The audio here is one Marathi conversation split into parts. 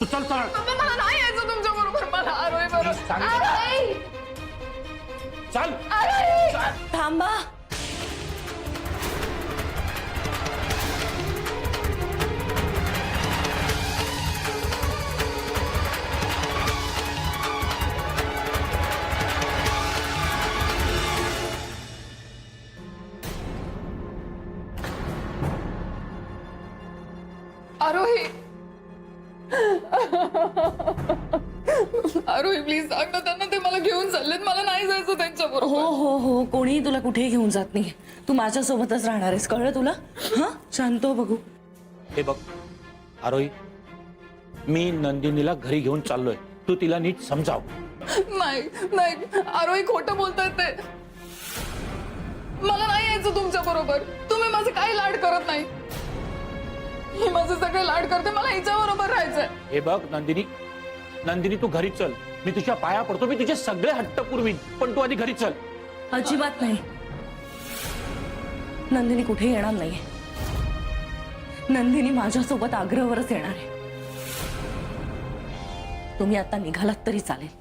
तू चल चल. पप्पा मला नाही यायचं तुमच्या बरोबर. मला आरोही बरोबर. आरोही चल आरोही थांबा. आरोही आरोही प्लीज सांग ना त्यांना, ते मला घेऊन चाललेत. मला नाही जायचं त्यांच्या हो बरोबर. हो हो, कोणीही तुला कुठेही घेऊन जात नाही. तू माझ्यासोबतच राहणार आहेस, कळलं तुला? हा, शांत हो बघू. हे बघ आरोही, मी नंदिनीला घरी घेऊन चाललोय. तू तिला नीट समजाव. नाही नाही आरोही खोटं बोलतायत ते. मला नाही यायचं तुमच्या बरोबर. तुम्ही माझे काही लाड करत नाही. ही माझे सगळे लाड करते. मला हिच्या बरोबर राहायचंय. हे बघ नंदिनी, नंदिनी तू घरी चल. मी तुझ्या पाया पडतो. मी तुझे सगळे हट्ट पुरवीन, पण तू आधी घरी चल. अजिबात नाही. नंदिनी कुठे येणार नाहीये. नंदिनी माझ्यासोबत आग्रहावरच येणार आहे. तुम्ही आता निघालात तरी चालेल.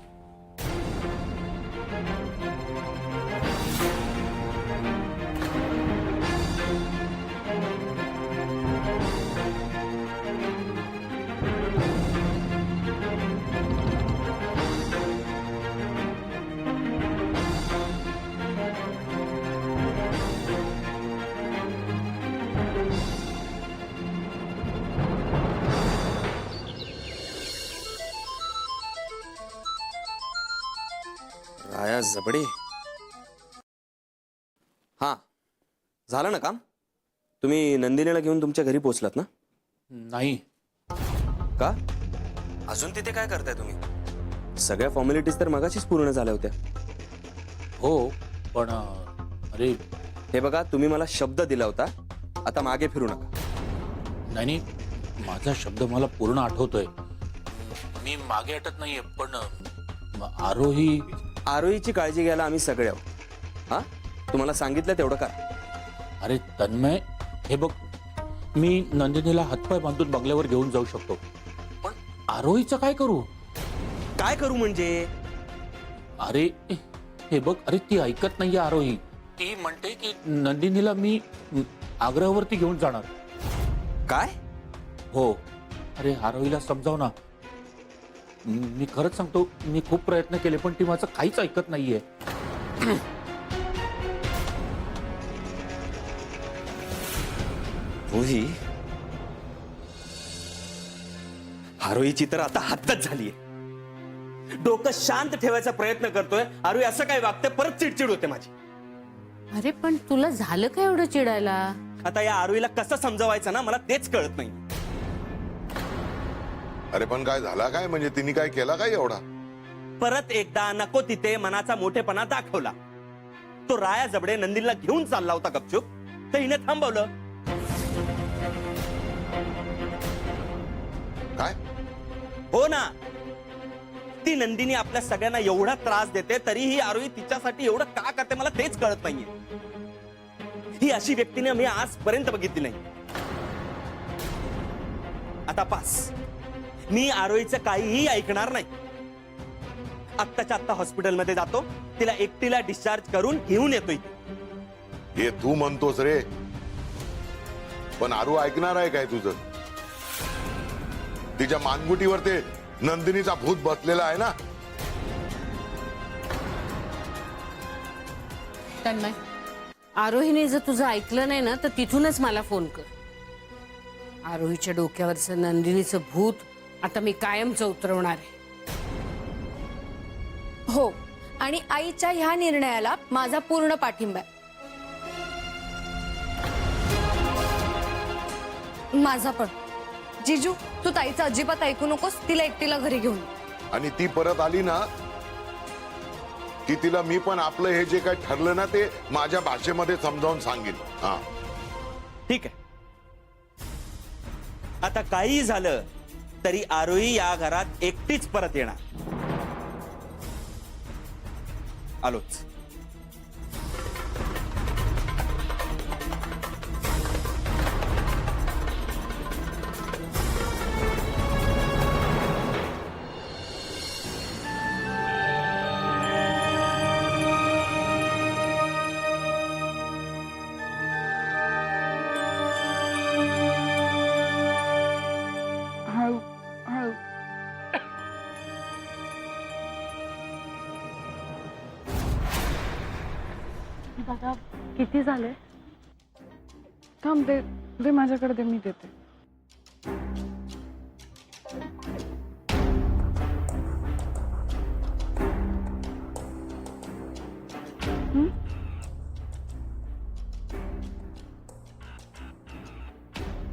राया जबडे. हा, झालं ना काम? तुम्ही नंदिनीला घेऊन तुमच्या घरी पोहोचलात ना? नाही. का? अजून तिथे काय करताय तुम्ही? सगळ्या फॉर्मॅलिटीज तर मगाशीच पूर्ण झाल्या होत्या. हो पण अरे हे बघा, तुम्ही मला शब्द दिला होता, आता मागे फिरू नका. नाही नाही, माझा शब्द मला पूर्ण आठवतोय. मी मागे हटत नाहीये, पण आरोही. आरोहीची काळजी घ्यायला आम्ही सगळे आहोत. हा, तुम्हाला सांगितलं तेवढं करा. अरे तन्मय, हे बघ, मी नंदिनीला हातपाय बांधून बंगल्यावर घेऊन जाऊ शकतो, पण आरोहीचं काय करू? काय करू म्हणजे? अरे हे बघ, अरे ती ऐकत नाहीये आरोही. ती म्हणते की नंदिनीला मी आग्रहावरती घेऊन जाणार. काय? हो. अरे आरोहीला समजाव ना. मी खरंच सांगतो, मी खूप प्रयत्न केले, पण ती माझं काहीच ऐकत नाहीये. होई, आरोहीची तर आता हद्दच झालीये. डोकं शांत ठेवायचा प्रयत्न करतोय, आरोही असं काय वागते, परत चिडचिड होते माझी. अरे पण तुला झालं काय एवढं चिडायला? आता या आरोहीला कसं समजवायचं ना, मला तेच कळत नाही. अरे पण काय झाला काय? म्हणजे तिने काय केला काय एवढा? परत एकदा नको तिथे मनाचा मोठेपणा दाखवला. तो राया जबडे नंदिनीला घेऊन चालला होता गपचूप, तर हिने थांबवलं. काय? हो ना, ती नंदिनी आपल्या सगळ्यांना एवढा त्रास देते, तरीही आरोही तिच्यासाठी एवढं का करते, मला तेच कळत नाहीये. ही अशी व्यक्तीने मी आजपर्यंत बघितली नाही. आता पास, मी आरोहीचं काहीही ऐकणार नाही. आत्ताच्या आत्ता हॉस्पिटलमध्ये जातो, तिला एकटीला डिस्चार्ज करून घेऊन येतोय. हे तू म्हणतोस रे, पण आरू ऐकणार आहे काय तुझं? तिच्या मानगुटीवर ते नंदिनीचा भूत बसलेला आहे ना. तन्मय, आरोहीने जर तुझं ऐकलं नाही ना, तर तिथूनच मला फोन कर. आरोहीच्या डोक्यावरचं नंदिनीचं भूत आता मी कायमचं उतरवणार आहे. हो, आणि आईच्या ह्या निर्णयाला माझा पूर्ण पाठिंबा आहे. माझा पण. जिजू, तू ताईचं अजिबात ऐकू नकोस. तिला एकटीला घरी घेऊन. आणि ती परत आली ना की तिला मी पण आपलं हे जे काय ठरलं ना ते माझ्या भाषेमध्ये समजावून सांगेन. हा, ठीक आहे. आता काही झालं तरी आरोही या घरात एकटीच परत येणार. आलोच. दादा किती झाले? थांब दे दे माझ्याकडे दे, मी देते.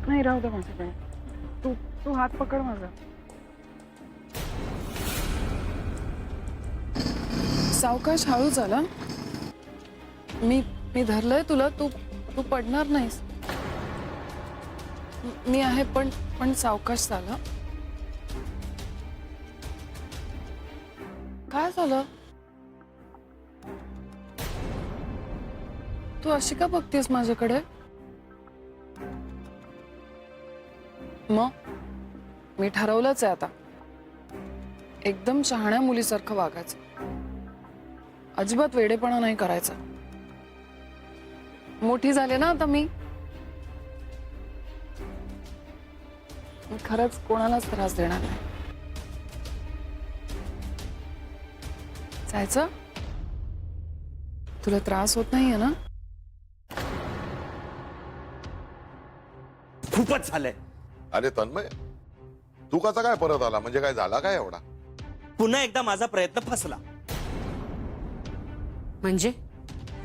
नाही राहू दे माझ्याकडे. तू तू हात पकड माझा. सावकाश हळू झाला. मी धरलंय तुला. तू तू पडणार नाहीस. मी आहे पण सावकाश झाला. काय झालं? तू अशी का बघतेस माझ्याकडे? मग मी ठरवलंच आहे आता, एकदम शहाण्या मुलीसारखं वागायचं. अजिबात वेडेपणा नाही करायचा. मोठी झाले ना आता मी खरंच कोणालाच त्रास देणार नाही. जायचं? तुला त्रास होत नाहीये ना? खूपच झालंय. अरे तन्मय, तू कसा काय परत आला? म्हणजे काय झाला काय एवढा? पुन्हा एकदा माझा प्रयत्न फसला. म्हणजे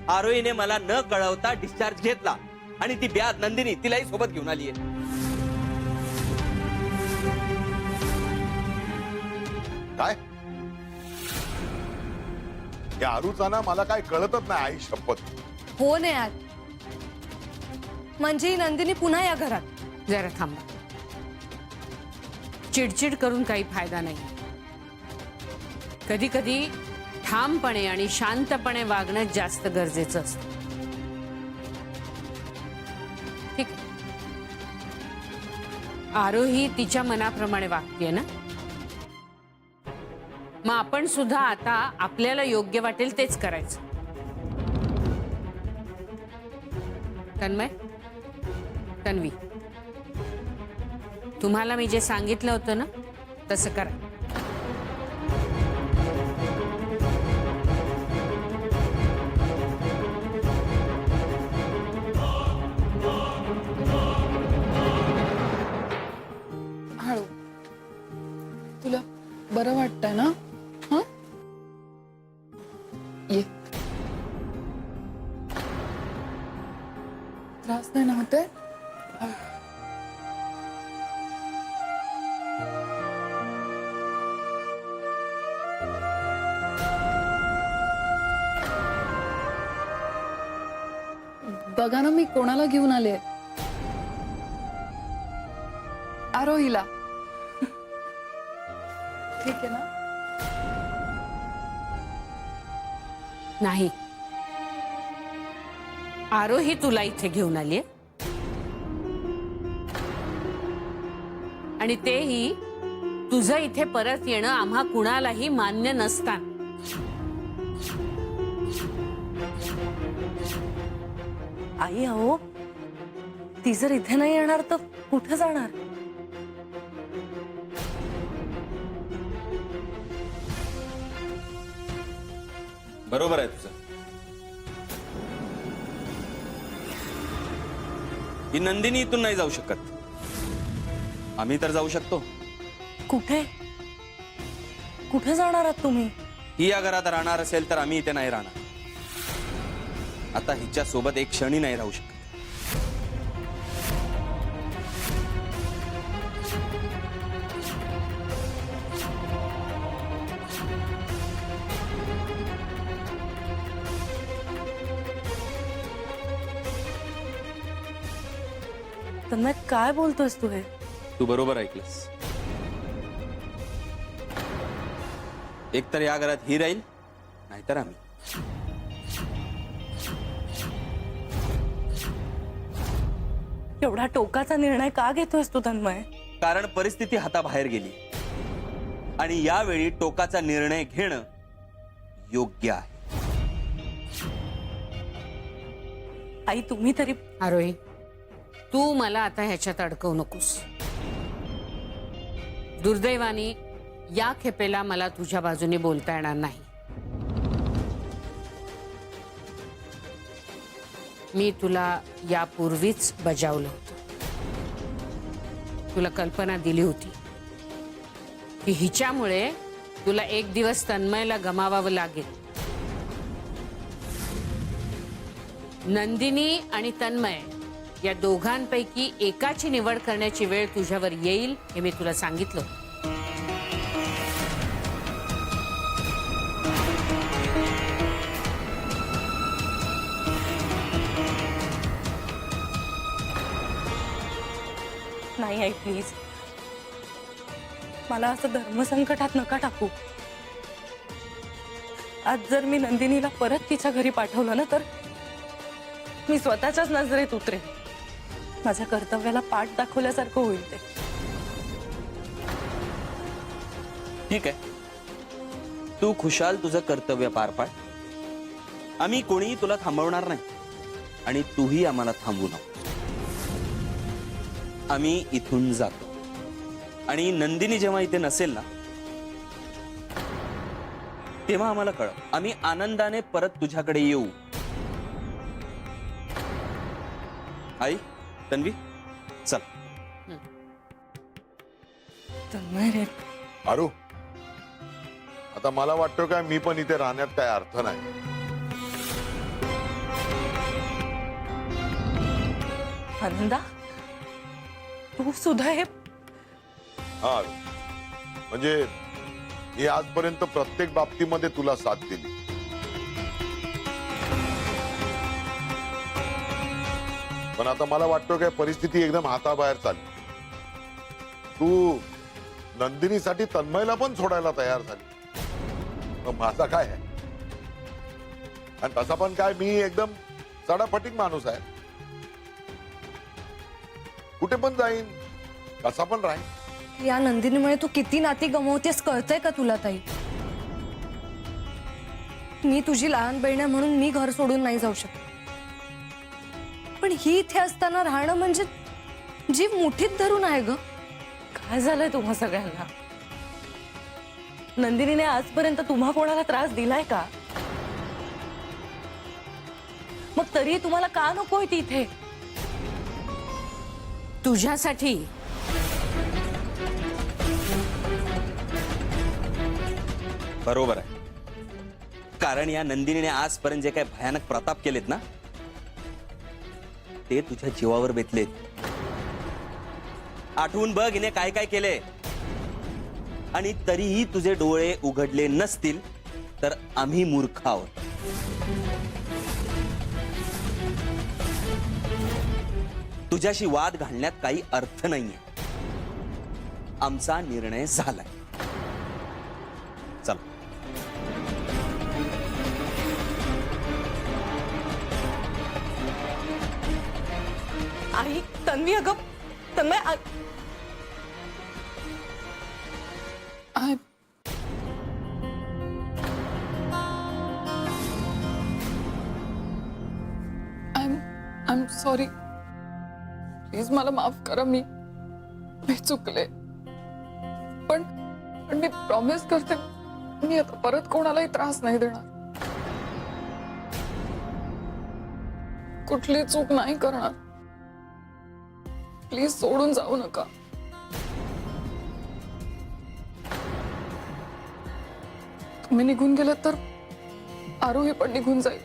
आरोहीने मला न कळवता डिस्चार्ज घेतला आणि ती ब्याद नंदिनी तिलाही सोबत घेऊन आलीये. काय या आरूचा ना मला काय कळतच नाही. आई शपथ. हो नाही यार, म्हणजे ही नंदिनी पुन्हा या घरात. जरा थांबा. चिडचिड करून काही फायदा नाही. कधी कधी ठामपणे आणि शांतपणे वागणं जास्त गरजेचं असतं. ठीक आहे. आरोही तिच्या मनाप्रमाणे वागतेय ना, मग आपण सुद्धा आता आपल्याला योग्य वाटेल तेच करायचं. तन्मय, तन्वी, तुम्हाला मी जे सांगितलं होतं ना तसं करा. हळू. तुला बरं वाटतंय ना? हं? ये. त्रास नाही ना होते? बघा ना मी कोणाला घेऊन आले. आरोहीला. ठीक आहे ना? नाही, आरोही तुला इथे घेऊन आली आणि तेही तुझं इथे परत येणं आम्हा कुणालाही मान्य नसताना. आई अहो, ती जर इथे नाही येणार तर कुठे जाणार? बरोबर आहे तुझं. ही नंदिनी इथून नाही जाऊ शकत. आम्ही तर जाऊ शकतो. कुठे कुठे जाणार आहात तुम्ही? ही या घरात राहणार असेल तर आम्ही इथे नाही राहणार. आता हिच्या सोबत एक क्षणी नाही राहू शकत. तन्मय, काय बोलतोयस तू हे? तू बरोबर ऐकलंस. एकतर या घरात ही राहील, नाहीतर आम्ही. एवढा टोकाचा निर्णय का घेतोयस तू तन्मय? कारण परिस्थिती हाताबाहेर गेली आणि यावेळी टोकाचा निर्णय घेणं योग्य आहे. आई तुम्ही तरी. आरोही, तू मला आता ह्याच्यात अडकवू नकोस. दुर्दैवाने या खेपेला मला तुझ्या बाजूने बोलता येणार नाही. मी तुला यापूर्वीच बजावलं होतं. तुला कल्पना दिली होती की हिच्यामुळे तुला एक दिवस तन्मयला गमावावं लागेल. नंदिनी आणि तन्मय या दोघांपैकी एकाची निवड करण्याची वेळ तुझ्यावर येईल हे मी तुला सांगितलं. नाही आई प्लीज, मला असं धर्मसंकटात नका टाकू. आज जर मी नंदिनीला परत तिच्या घरी पाठवलं ना तर मी स्वतःच्याच नजरेत उतरेन. माझ्या कर्तव्याला पाठ दाखवल्यासारखं होईल ते. ठीक आहे, तू खुशाल तुझं कर्तव्य पार पाड. आम्ही कोणीही तुला थांबवणार नाही आणि तूही आम्हाला थांबवू नको. आम्ही इथून जातो आणि नंदिनी जेव्हा इथे नसेल ना तेव्हा आम्हाला कळव. आम्ही आनंदाने परत तुझ्याकडे येऊ. आई, तन्वी, चल. तन्मय रे, अरू, आता मला वाटतं काय मी पण इथे राहण्यात काय अर्थ नाही. आनंदा, तू सुद्धा हे हा अरू, म्हणजे मी आजपर्यंत प्रत्येक बाबतीमध्ये तुला साथ दिली. पण आता मला वाटतं काय परिस्थिती एकदम हाताबाहेर चालली. तू नंदिनीसाठी तन्मयला पण सोडायला तयार झाली. मग माझा काय आहे? आणि तसा पण काय मी एकदम चढापटीक माणूस आहे. कुठे पण जाईन, कसा पण राहीन. या नंदिनीमुळे तू किती नाती गमवतेस कळतंय का तुला ताई? मी तुझी लहान बहीण आहे म्हणून मी घर सोडून नाही जाऊ शकत, पण ही इथे असताना राहणं म्हणजे जीव मुठीत धरून आहे ग. काय झालंय तुम्हा सगळ्यांना? नंदिनीने आजपर्यंत तुम्हा कोणाला त्रास दिलाय का? मग तरी तुम्हाला का नकोय ती इथे? तुझ्यासाठी. बरोबर आहे, कारण या नंदिनीने आजपर्यंत जे काही भयानक प्रताप केलेत ना ते तुझ्या जीवावर बेतलेत. आठवून बघ हिने काय काय केले. आणि तरीही तुझे डोळे उघडले नसतील तर आम्ही मूर्ख आहोत. तुझ्याशी वाद घालण्यात काही अर्थ नाहीये. आमचा निर्णय झालाय. चल. आई, तन्वी, अगं तन्मय, I'm sorry. प्लीज मला माफ करा. मी चुकले. पण मी प्रॉमिस करते मी आता परत कोणालाही त्रास नाही देणार. कुठली चूक नाही करणार. प्लीज सोडून जाऊ नका. तुम्ही निघून गेलात तर आरोही पण निघून जाईल.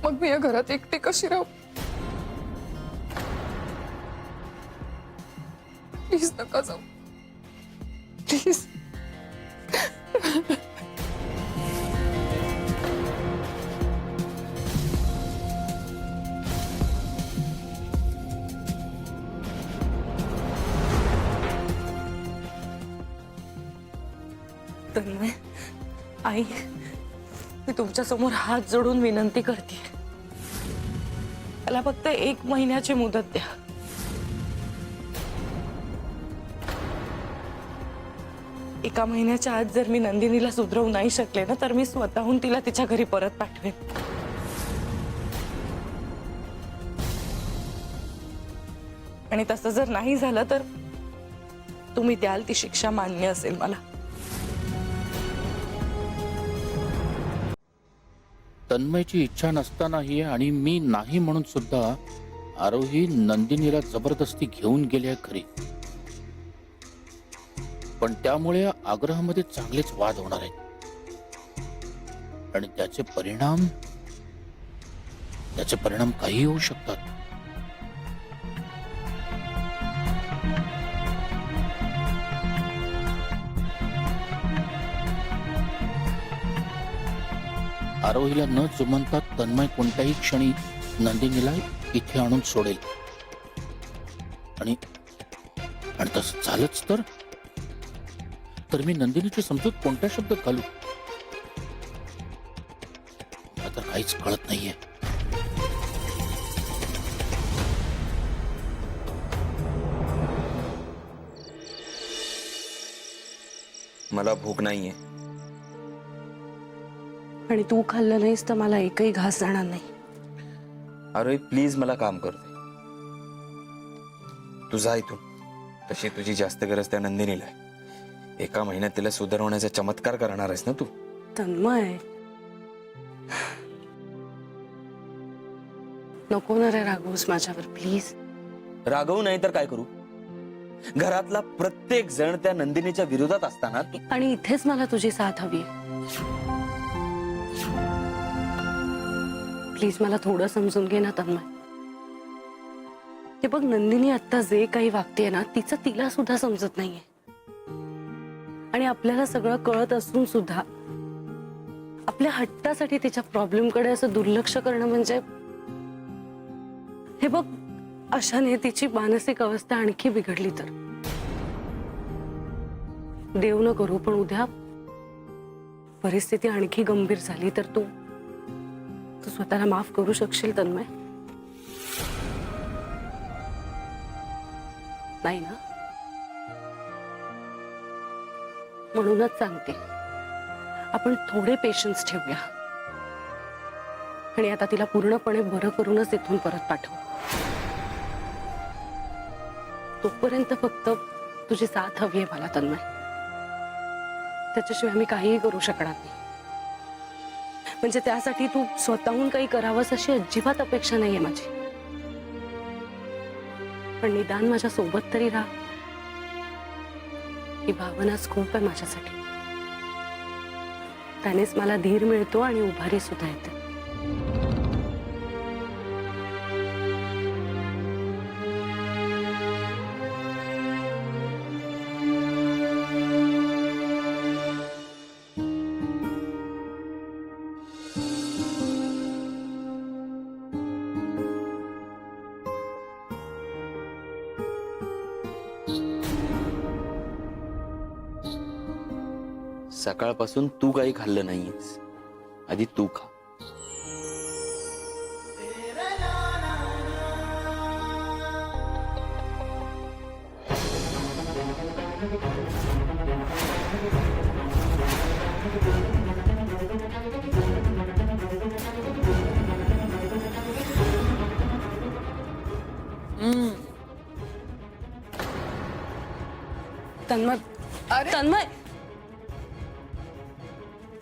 मग मी या घरात एकटी कशी राहू? प्लीज नका जाऊ. प्लीज. तन्मय, आई, मी तुमच्या समोर हात जोडून विनंती करते. मला फक्त 1 महिन्याची मुदत द्या. एका महिन्याच्या आत जर मी नंदिनीला सुधरवू नाही शकले ना तर मी स्वतःहून तिला तिच्या घरी परत पाठवेन. आणि तसं जर नाही झालं तर तुम्ही द्याल ती शिक्षा मान्य असेल मला. तन्मयची इच्छा नसतानाही आणि मी नाही म्हणून सुद्धा आरोही नंदिनीला जबरदस्ती घेऊन गेले खरी, पण त्यामुळे आग्रहामध्ये चांगलेच वाद होणार आहेत आणि त्याचे परिणाम काही होऊ शकतात. आरोहीला न जुमानता तन्मय कोणत्याही क्षणी नंदिनीला इथे आणून सोडेल आणि तसं झालंच तर मी नंदिनीची समजूत कोणत्या शब्दात घालू, मला तर काहीच कळत नाहीये. मला भूक नाहीये. आणि तू खाल्लं नाहीस तर मला एकही घास जाणार नाही. अरे प्लीज मला काम कर दे. तू जा इथून. तशी तुझी जास्त गरज त्या नंदिनीला आहे. एका महिन्यात तिला सुधारवण्याचा चमत्कार करणार आहेस ना तू. तन्मय, नको ना रे रागवूस माझ्यावर प्लीज. रागवू नाही तर काय करू. घरातला प्रत्येक जण त्या नंदिनीच्या विरोधात असताना तू. आणि इथेच मला तुझी साथ हवी आहे. प्लीज मला थोडं समजून घे ना तन्मय. ते बघ, नंदिनी आता जे काही वागतेय ना तिचं तिला सुद्धा समजत नाहीये. आणि आपल्याला सगळं कळत असून सुद्धा आपल्या हट्टासाठी तिच्या प्रॉब्लेम कडे असं दुर्लक्ष करणं म्हणजे, हे बघ, अशाने तिची मानसिक अवस्था आणखी बिघडली तर. देव न करू पण उद्या परिस्थिती आणखी गंभीर झाली तर तू स्वतःला माफ करू शकशील तन्मय? नाही ना? म्हणूनच सांगते, आपण थोडे पेशन्स ठेवूया आणि आता तिला पूर्णपणे बरं करूनच इथून परत पाठवू. तोपर्यंत फक्त तुझी साथ हवी आहे मला तन्मय. त्याच्याशिवाय मी काहीही करू शकणार नाही. म्हणजे त्यासाठी तू स्वतःहून काही करावंस अशी अजिबात अपेक्षा नाहीये माझी. पण निदान माझ्या सोबत तरी राहा, ही भावनाच खूप आहे माझ्यासाठी. त्यानेच मला धीर मिळतो आणि उभारी सुद्धा येते. सकाळपासून तू काही खाल्लं नाहीयेस. आधी तू खा. तन्मय, अरे तन्मय,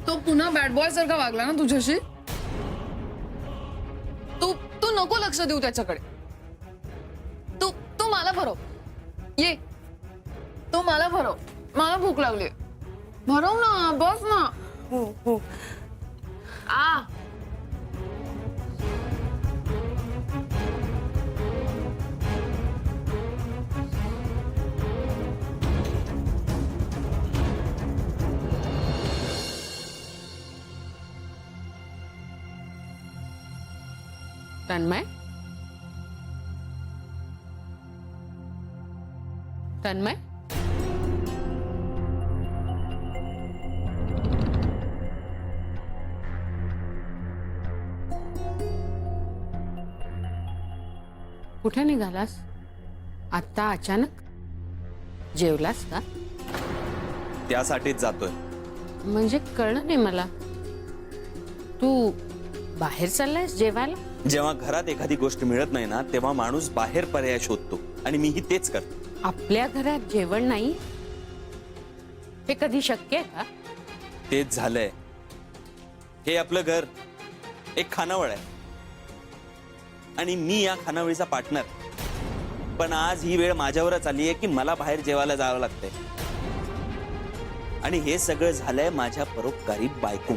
तो पुन्हा बॅड बॉय सारखा वागला ना तुझ्याशी. तू नको लक्ष देऊ त्याच्याकडे. तू मला भरव. ये, तू मला भरव. मला भूक लागली. भरव ना, बस ना. हो हो. आ तन्मय, तन्मय, कुठे निघालास आता अचानक? जेवलास का? त्यासाठीच जातोय. म्हणजे कळलं नाही मला. तू बाहेर चाललायस जेवायला? जेव्हा घरात एखादी गोष्ट मिळत नाही ना, तेव्हा माणूस बाहेर पर्याय शोधतो आणि मीही तेच करतो. आपल्या घरात जेवण नाही हे कधी शक्य आहे का? तेच झालंय. हे आपलं घर, एक खानावळ आहे आणि मी या खानावळीचा पार्टनर. पण आज ही वेळ माझ्यावरच आली आहे की मला बाहेर जेवायला जावं लागतंय. आणि हे सगळं झालंय माझ्या परोपकारी बायको.